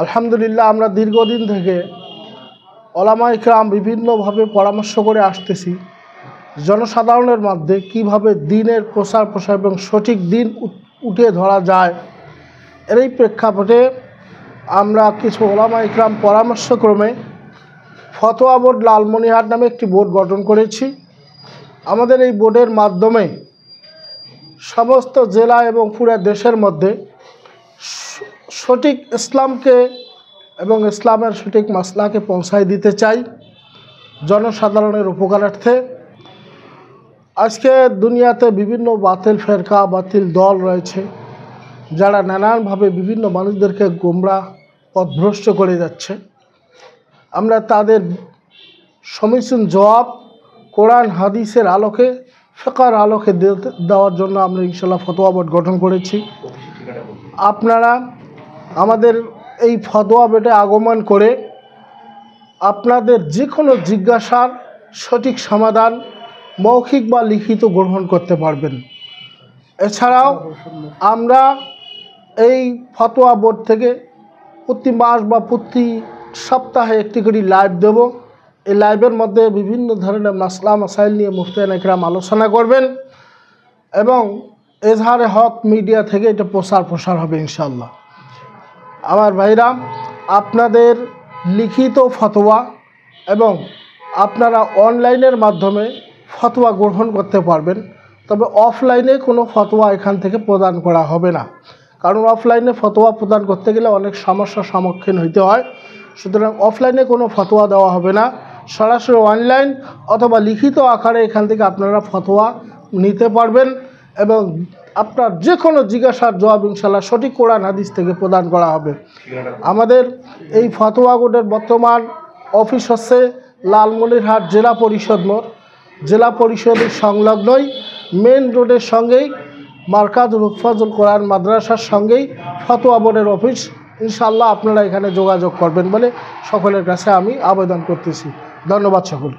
আলহামদুলিল্লাহ আমরা দীর্ঘদিন থেকে ওলামা ইকরাম বিভিন্নভাবে পরামর্শ করে আসতেছি জনসাধারণের মধ্যে কিভাবে দ্বীনের প্রচার প্রসার এবং সঠিক দ্বীন উঠিয়ে ধরা যায়। এর এই প্রেক্ষাপটে আমরা কিছু ওলামা ইকরাম পরামর্শক্রমে ফতোয়া বোর্ড লালমনিরহাট নামে একটি বোর্ড গঠন করেছি। আমাদের এই বোর্ডের মাধ্যমে সমস্ত জেলা এবং পুরো দেশের মধ্যে সঠিক ইসলামকে এবং ইসলামের সঠিক মাসলাকে পৌঁছায় দিতে চাই জনসাধারণের উপকারার্থে। আজকে দুনিয়াতে বিভিন্ন বাতিল ফেরকা বাতিল দল রয়েছে যারা নানানভাবে বিভিন্ন মানুষদেরকে গোমরাহ পথভ্রষ্ট করে যাচ্ছে। আমরা তাদের সমীচীন জবাব কোরআন হাদিসের আলোকে ফিকহের আলোকে দেওয়ার জন্য আমরা ইনশাআল্লাহ ফতোয়া বোর্ড গঠন করেছি। আপনারা আমাদের এই ফতোয়া বোর্ডে আগমন করে আপনাদের যে কোনো জিজ্ঞাসার সঠিক সমাধান মৌখিক বা লিখিত গ্রহণ করতে পারবেন। এছাড়াও আমরা এই ফতোয়া বোর্ড থেকে প্রতি মাস বা প্রতি সপ্তাহে একটি করে লাইভ দেব। এই লাইভের মধ্যে বিভিন্ন ধরনের মাসলা মাসাইল নিয়ে মুফতিয়ান ইকরাম আলোচনা করবেন এবং এজহারে হক মিডিয়া থেকে এটা প্রসার হবে ইনশাআল্লাহ। আমার ভাইরা, আপনাদের লিখিত ফতোয়া এবং আপনারা অনলাইনের মাধ্যমে ফতোয়া গ্রহণ করতে পারবেন, তবে অফলাইনে কোনো ফতোয়া এখান থেকে প্রদান করা হবে না, কারণ অফলাইনে ফতোয়া প্রদান করতে গেলে অনেক সমস্যার সম্মুখীন হইতে হয়। সুতরাং অফলাইনে কোনো ফতোয়া দেওয়া হবে না, সরাসরি অনলাইন অথবা লিখিত আকারে এখান থেকে আপনারা ফতোয়া নিতে পারবেন এবং আপনার যে কোনো জিজ্ঞাসার জবাব ইনশাআল্লাহ সঠিক কোরআন হাদিস থেকে প্রদান করা হবে। আমাদের এই ফতোয়া বোর্ডের বর্তমান অফিস হচ্ছে লালমনিরহাট জেলা পরিষদ মোড়, জেলা পরিষদের সংলগ্নই মেন রোডের সঙ্গেই মার্কাজুল হুফাজুল কোরআন মাদ্রাসার সঙ্গেই ফতোয়া বোর্ডের অফিস। ইনশাআল্লাহ আপনারা এখানে যোগাযোগ করবেন বলে সকলের কাছে আমি আবেদন করতেছি। ধন্যবাদ সকলকে।